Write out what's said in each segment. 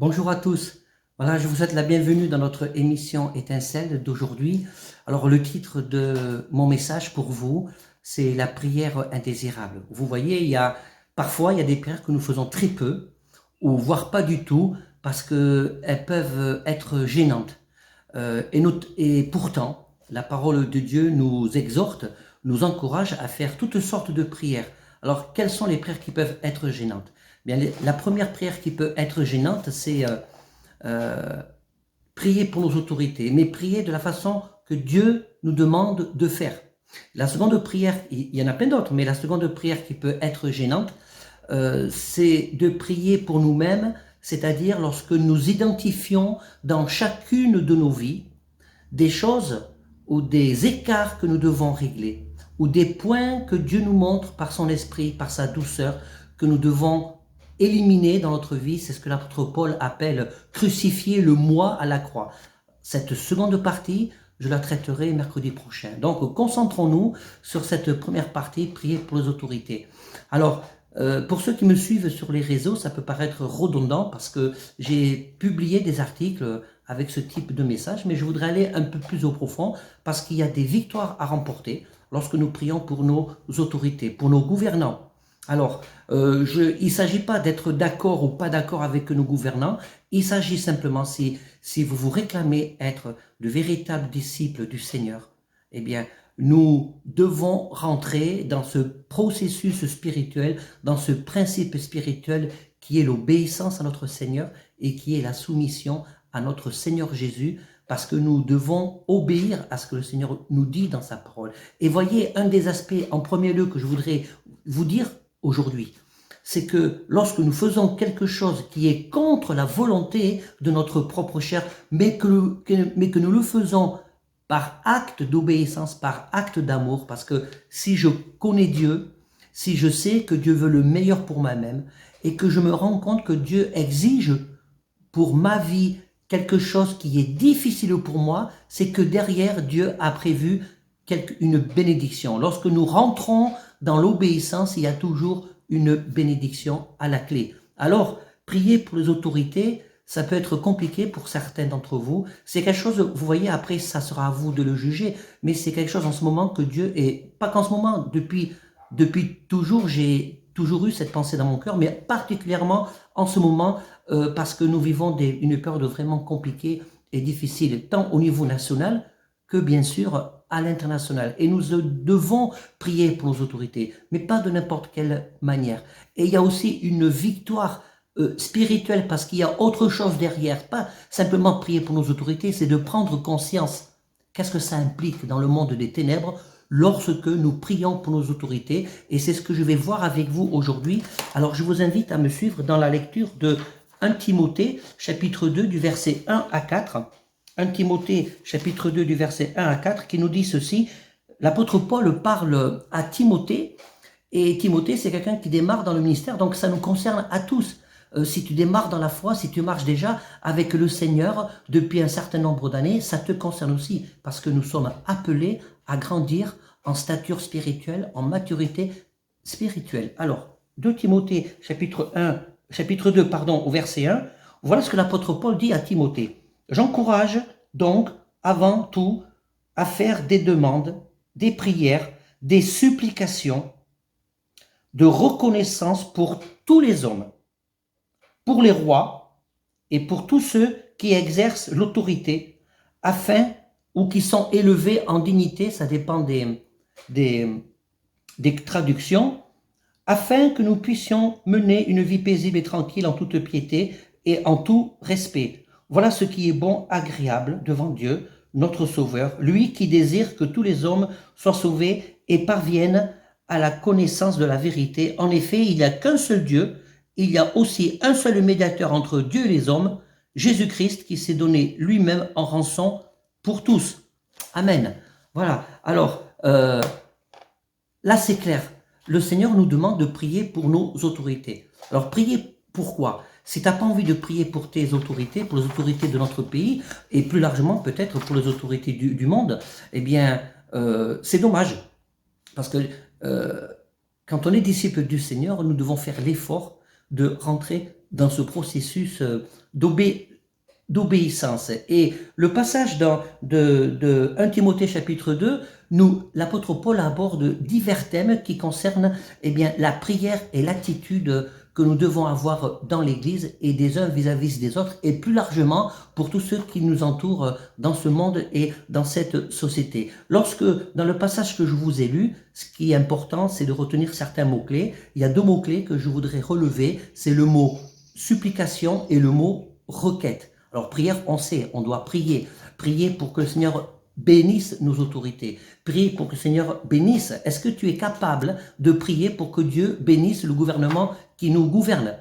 Bonjour à tous. Voilà, je vous souhaite la bienvenue dans notre émission Étincelle d'aujourd'hui. Alors, le titre de mon message pour vous, c'est la prière indésirable. Vous voyez, parfois, il y a des prières que nous faisons très peu, ou voire pas du tout, parce qu'elles peuvent être gênantes. Et pourtant, la parole de Dieu nous exhorte, nous encourage à faire toutes sortes de prières. Alors, quelles sont les prières qui peuvent être gênantes? Bien, la première prière qui peut être gênante, c'est euh, prier pour nos autorités, mais prier de la façon que Dieu nous demande de faire. La seconde prière, il y en a plein d'autres, mais la seconde prière qui peut être gênante, c'est de prier pour nous-mêmes, c'est-à-dire lorsque nous identifions dans chacune de nos vies des choses ou des écarts que nous devons régler, ou des points que Dieu nous montre par son esprit, par sa douceur, que nous devons éliminer dans notre vie. C'est ce que l'apôtre Paul appelle crucifier le moi à la croix. Cette seconde partie, je la traiterai mercredi prochain. Donc, concentrons-nous sur cette première partie, prier pour les autorités. Alors, pour ceux qui me suivent sur les réseaux, ça peut paraître redondant parce que j'ai publié des articles avec ce type de message, mais je voudrais aller un peu plus au profond parce qu'il y a des victoires à remporter lorsque nous prions pour nos autorités, pour nos gouvernants. Alors, il ne s'agit pas d'être d'accord ou pas d'accord avec nos gouvernants, il s'agit simplement, si vous vous réclamez être de véritables disciples du Seigneur, eh bien, nous devons rentrer dans ce processus spirituel, dans ce principe spirituel qui est l'obéissance à notre Seigneur et qui est la soumission à notre Seigneur Jésus, parce que nous devons obéir à ce que le Seigneur nous dit dans sa parole. Et voyez, un des aspects en premier lieu que je voudrais vous dire aujourd'hui, c'est que lorsque nous faisons quelque chose qui est contre la volonté de notre propre chair, mais que nous le faisons par acte d'obéissance, par acte d'amour, parce que si je connais Dieu, si je sais que Dieu veut le meilleur pour moi-même, et que je me rends compte que Dieu exige pour ma vie quelque chose qui est difficile pour moi, c'est que derrière Dieu a prévu une bénédiction. Lorsque nous rentrons dans l'obéissance, il y a toujours une bénédiction à la clé. Alors, prier pour les autorités, ça peut être compliqué pour certains d'entre vous. C'est quelque chose, vous voyez, après, ça sera à vous de le juger, mais c'est quelque chose en ce moment que Dieu est, pas qu'en ce moment, depuis toujours, j'ai toujours eu cette pensée dans mon cœur, mais particulièrement en ce moment, parce que nous vivons une période vraiment compliquée et difficile, tant au niveau national que bien sûr à l'international. Et nous devons prier pour nos autorités, mais pas de n'importe quelle manière. Et il y a aussi une victoire spirituelle, parce qu'il y a autre chose derrière, pas simplement prier pour nos autorités, c'est de prendre conscience. Qu'est-ce que ça implique dans le monde des ténèbres lorsque nous prions pour nos autorités? Et c'est ce que je vais voir avec vous aujourd'hui. Alors je vous invite à me suivre dans la lecture de 1 Timothée, chapitre 2, du verset 1 à 4. 1 Timothée, chapitre 2, du verset 1 à 4, qui nous dit ceci. L'apôtre Paul parle à Timothée, et Timothée, c'est quelqu'un qui démarre dans le ministère, donc ça nous concerne à tous. Si tu démarres dans la foi, si tu marches déjà avec le Seigneur depuis un certain nombre d'années, ça te concerne aussi, parce que nous sommes appelés à grandir en stature spirituelle, en maturité spirituelle. Alors, 2 Timothée, chapitre 2, au verset 1, voilà ce que l'apôtre Paul dit à Timothée. J'encourage donc, avant tout, à faire des demandes, des prières, des supplications, de reconnaissance pour tous les hommes, pour les rois et pour tous ceux qui exercent l'autorité, afin, ou qui sont élevés en dignité, ça dépend des traductions, afin que nous puissions mener une vie paisible et tranquille en toute piété et en tout respect. Voilà ce qui est bon, agréable devant Dieu, notre Sauveur, lui qui désire que tous les hommes soient sauvés et parviennent à la connaissance de la vérité. En effet, il n'y a qu'un seul Dieu, il y a aussi un seul médiateur entre Dieu et les hommes, Jésus-Christ, qui s'est donné lui-même en rançon pour tous. Amen. Voilà. Alors, là c'est clair. Le Seigneur nous demande de prier pour nos autorités. Alors, prier pourquoi? Si tu n'as pas envie de prier pour tes autorités, pour les autorités de notre pays, et plus largement peut-être pour les autorités du monde, eh bien, c'est dommage. Parce que quand on est disciple du Seigneur, nous devons faire l'effort de rentrer dans ce processus d'obéissance. Et le passage de 1 Timothée chapitre 2, l'apôtre Paul aborde divers thèmes qui concernent la prière et l'attitude que nous devons avoir dans l'Église et des uns vis-à-vis des autres, et plus largement pour tous ceux qui nous entourent dans ce monde et dans cette société. Lorsque, dans le passage que je vous ai lu, ce qui est important, c'est de retenir certains mots-clés. Il y a deux mots-clés que je voudrais relever, c'est le mot supplication et le mot requête. Alors prière, on sait, on doit prier. Prier pour que le Seigneur bénisse nos autorités. Prier pour que le Seigneur bénisse. Est-ce que tu es capable de prier pour que Dieu bénisse le gouvernement qui nous gouverne?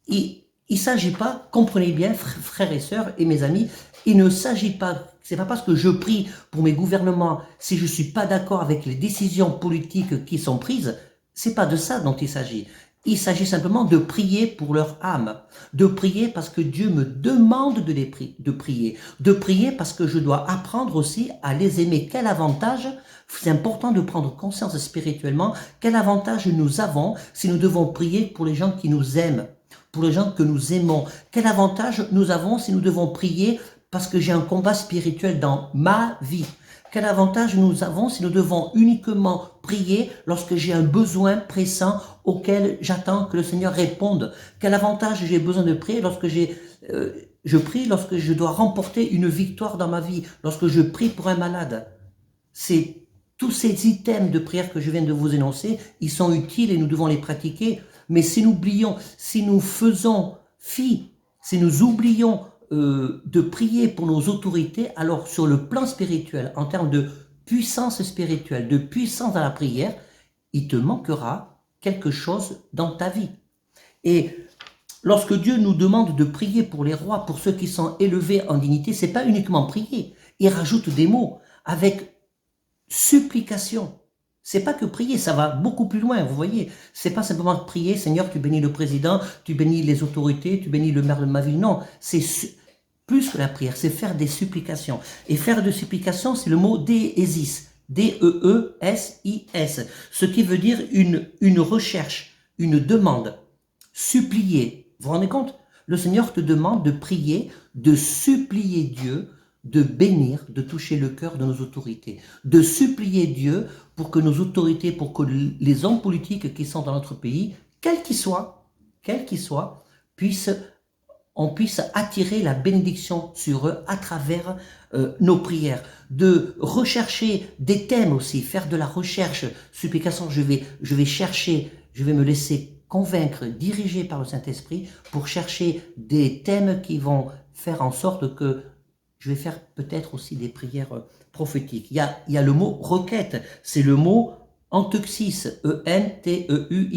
Il ne s'agit pas, comprenez bien, frères et sœurs et mes amis, il ne s'agit pas, c'est pas parce que je prie pour mes gouvernements, si je suis pas d'accord avec les décisions politiques qui sont prises, c'est pas de ça dont il s'agit. Il s'agit simplement de prier pour leur âme, de prier parce que Dieu me demande de prier parce que je dois apprendre aussi à les aimer. Quel avantage, c'est important de prendre conscience spirituellement, quel avantage nous avons si nous devons prier pour les gens qui nous aiment, pour les gens que nous aimons. Quel avantage nous avons si nous devons prier parce que j'ai un combat spirituel dans ma vie. Quel avantage nous avons si nous devons uniquement prier lorsque j'ai un besoin pressant auquel j'attends que le Seigneur réponde? Quel avantage j'ai besoin de prier lorsque je prie lorsque je dois remporter une victoire dans ma vie, lorsque je prie pour un malade? C'est tous ces items de prière que je viens de vous énoncer, ils sont utiles et nous devons les pratiquer. Mais si nous oublions, si nous faisons fi, si nous oublions de prier pour nos autorités, alors sur le plan spirituel, en termes de puissance spirituelle, de puissance dans la prière, il te manquera quelque chose dans ta vie. Et lorsque Dieu nous demande de prier pour les rois, pour ceux qui sont élevés en dignité, c'est pas uniquement prier. Il rajoute des mots avec supplication. C'est pas que prier, ça va beaucoup plus loin, vous voyez. C'est pas simplement prier, Seigneur, tu bénis le président, tu bénis les autorités, tu bénis le maire de ma ville. Non, c'est plus que la prière, c'est faire des supplications. Et faire des supplications, c'est le mot déesis, D-E-E-S-I-S, ce qui veut dire une recherche, une demande, supplier. Vous vous rendez compte? Le Seigneur te demande de prier, de supplier Dieu, de bénir, de toucher le cœur de nos autorités, de supplier Dieu pour que nos autorités, pour que les hommes politiques qui sont dans notre pays, quels qu'ils soient, on puisse attirer la bénédiction sur eux à travers nos prières, de rechercher des thèmes aussi, faire de la recherche, supplication, je vais chercher, je vais me laisser convaincre, diriger par le Saint-Esprit pour chercher des thèmes qui vont faire en sorte que je vais faire peut-être aussi des prières prophétiques. Il y a le mot requête, c'est le mot anteuxis, E-N-T-E-U-X-I-S,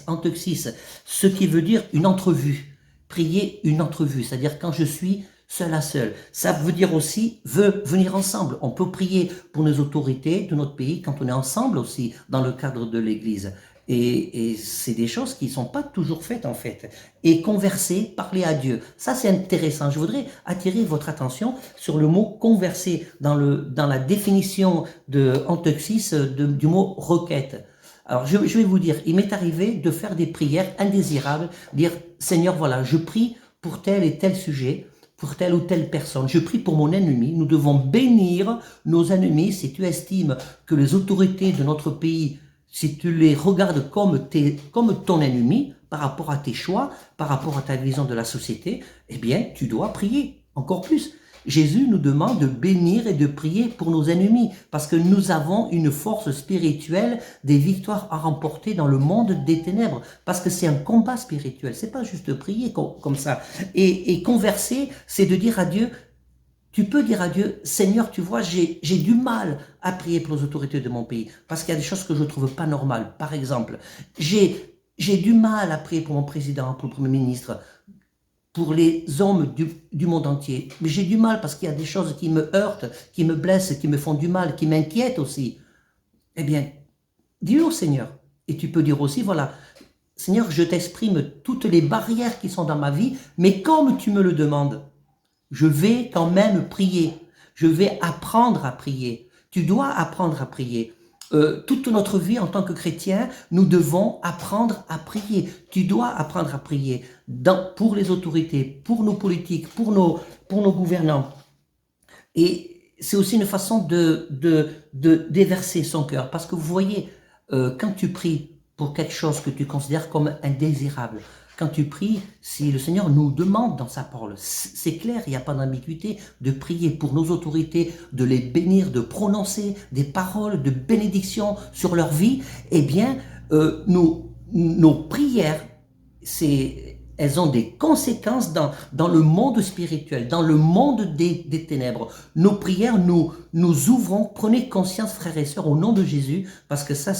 anteuxis, ce qui veut dire une entrevue. Prier une entrevue, c'est-à-dire quand je suis seul à seul. Ça veut dire aussi venir ensemble. On peut prier pour nos autorités de notre pays quand on est ensemble aussi dans le cadre de l'Église. Et c'est des choses qui ne sont pas toujours faites en fait. Et converser, parler à Dieu, ça c'est intéressant. Je voudrais attirer votre attention sur le mot converser dans la définition de anteuxis du mot requête. Alors je vais vous dire, il m'est arrivé de faire des prières indésirables, dire Seigneur voilà, je prie pour tel et tel sujet, pour telle ou telle personne, je prie pour mon ennemi, nous devons bénir nos ennemis. Si tu estimes que les autorités de notre pays, si tu les regardes comme ton ennemi, par rapport à tes choix, par rapport à ta vision de la société, eh bien tu dois prier encore plus. Jésus nous demande de bénir et de prier pour nos ennemis, parce que nous avons une force spirituelle, des victoires à remporter dans le monde des ténèbres, parce que c'est un combat spirituel, c'est pas juste prier comme ça. Et converser, c'est de dire à Dieu, tu peux dire à Dieu, Seigneur, tu vois, j'ai du mal à prier pour les autorités de mon pays, parce qu'il y a des choses que je trouve pas normales. Par exemple, j'ai du mal à prier pour mon président, pour le Premier ministre, pour les hommes du monde entier. Mais j'ai du mal parce qu'il y a des choses qui me heurtent, qui me blessent, qui me font du mal, qui m'inquiètent aussi. Eh bien, dis-le au Seigneur. Et tu peux dire aussi, voilà, Seigneur, je t'exprime toutes les barrières qui sont dans ma vie, mais comme tu me le demandes, je vais quand même prier. Je vais apprendre à prier. Tu dois apprendre à prier. toute notre vie en tant que chrétien, nous devons apprendre à prier. Tu dois apprendre à prier pour les autorités, pour nos politiques, pour nos gouvernants. Et c'est aussi une façon de déverser son cœur. Parce que vous voyez, quand tu pries pour quelque chose que tu considères comme indésirable, quand tu pries, si le Seigneur nous demande dans sa parole, c'est clair, il n'y a pas d'ambiguïté, de prier pour nos autorités, de les bénir, de prononcer des paroles de bénédiction sur leur vie, eh bien, nos prières, elles ont des conséquences dans le monde spirituel, dans le monde des ténèbres. Nos prières, nous ouvrons, prenez conscience, frères et sœurs, au nom de Jésus, parce que ça,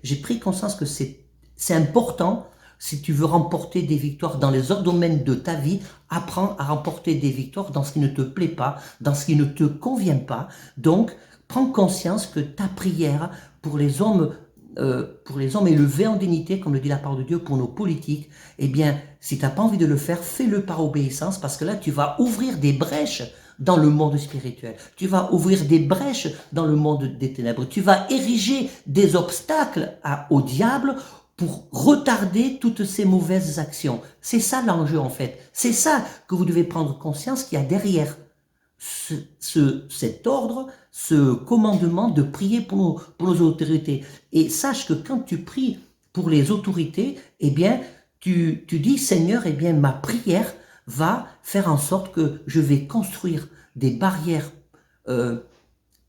j'ai pris conscience que c'est important. Si tu veux remporter des victoires dans les autres domaines de ta vie, apprends à remporter des victoires dans ce qui ne te plaît pas, dans ce qui ne te convient pas. Donc, prends conscience que ta prière pour les hommes élevés en dignité, comme le dit la parole de Dieu, pour nos politiques, eh bien, si tu n'as pas envie de le faire, fais-le par obéissance, parce que là, tu vas ouvrir des brèches dans le monde spirituel. Tu vas ouvrir des brèches dans le monde des ténèbres. Tu vas ériger des obstacles au diable pour retarder toutes ces mauvaises actions. C'est ça l'enjeu en fait. C'est ça que vous devez prendre conscience qu'il y a derrière cet ordre, ce commandement de prier pour nos autorités. Et sache que quand tu pries pour les autorités, eh bien, tu dis, Seigneur, eh bien, ma prière va faire en sorte que je vais construire des barrières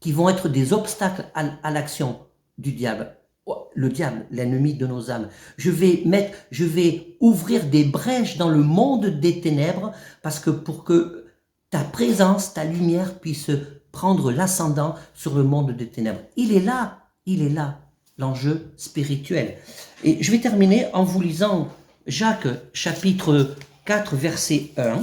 qui vont être des obstacles à l'action du diable. Le diable, l'ennemi de nos âmes. Je vais ouvrir des brèches dans le monde des ténèbres parce que pour que ta présence, ta lumière puisse prendre l'ascendant sur le monde des ténèbres. Il est là, l'enjeu spirituel. Et je vais terminer en vous lisant Jacques chapitre 4 verset 1.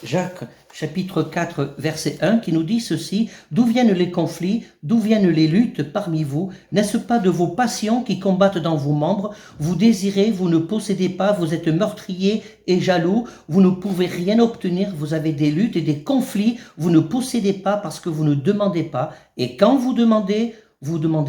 Jacques chapitre 4 verset 1 qui nous dit ceci: d'où viennent les conflits, d'où viennent les luttes parmi vous? N'est-ce pas de vos passions qui combattent dans vos membres? Vous désirez, vous ne possédez pas, vous êtes meurtriers et jaloux, vous ne pouvez rien obtenir, vous avez des luttes et des conflits, vous ne possédez pas parce que vous ne demandez pas, et quand vous demandez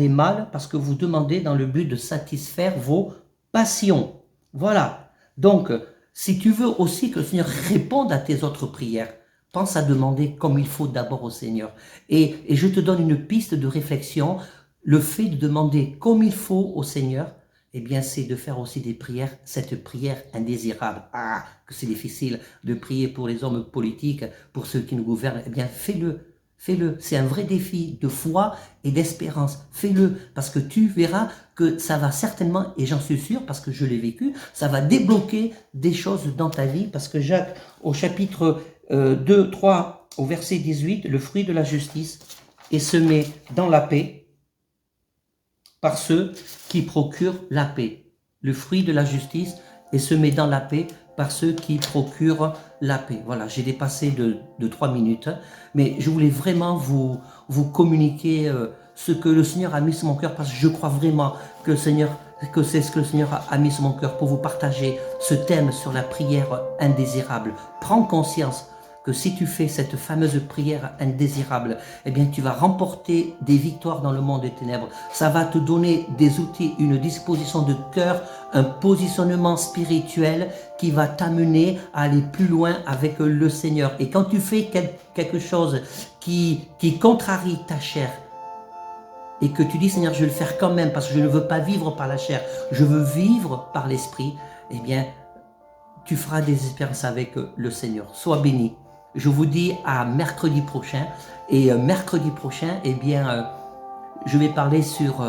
mal parce que vous demandez dans le but de satisfaire vos passions. Voilà, donc si tu veux aussi que le Seigneur réponde à tes autres prières, pense à demander comme il faut d'abord au Seigneur. Et je te donne une piste de réflexion. Le fait de demander comme il faut au Seigneur, eh bien, c'est de faire aussi des prières, cette prière indésirable. Ah, que c'est difficile de prier pour les hommes politiques, pour ceux qui nous gouvernent. Eh bien, fais-le. Fais-le, c'est un vrai défi de foi et d'espérance. Fais-le, parce que tu verras que ça va certainement, et j'en suis sûr, parce que je l'ai vécu, ça va débloquer des choses dans ta vie, parce que Jacques, au chapitre 2, 3, au verset 18, le fruit de la justice est semé dans la paix par ceux qui procurent la paix. Le fruit de la justice est semé dans la paix par ceux qui procurent la paix. Voilà, j'ai dépassé de 3 minutes, mais je voulais vraiment vous communiquer ce que le Seigneur a mis sur mon cœur, parce que je crois vraiment que c'est ce que le Seigneur a mis sur mon cœur pour vous partager ce thème sur la prière indésirable. Prends conscience que si tu fais cette fameuse prière indésirable, eh bien tu vas remporter des victoires dans le monde des ténèbres. Ça va te donner des outils, une disposition de cœur, un positionnement spirituel qui va t'amener à aller plus loin avec le Seigneur. Et quand tu fais quelque chose qui contrarie ta chair, et que tu dis, Seigneur, je vais le faire quand même parce que je ne veux pas vivre par la chair, je veux vivre par l'Esprit, eh bien, tu feras des espérances avec le Seigneur. Sois béni. Je vous dis à mercredi prochain. Et mercredi prochain, eh bien, je vais parler sur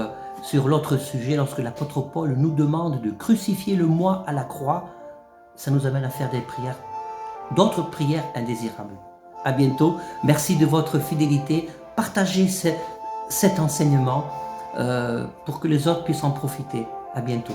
l'autre sujet. Lorsque l'apôtre Paul nous demande de crucifier le moi à la croix, ça nous amène à faire des prières, d'autres prières indésirables. À bientôt. Merci de votre fidélité. Partagez cet enseignement pour que les autres puissent en profiter. À bientôt.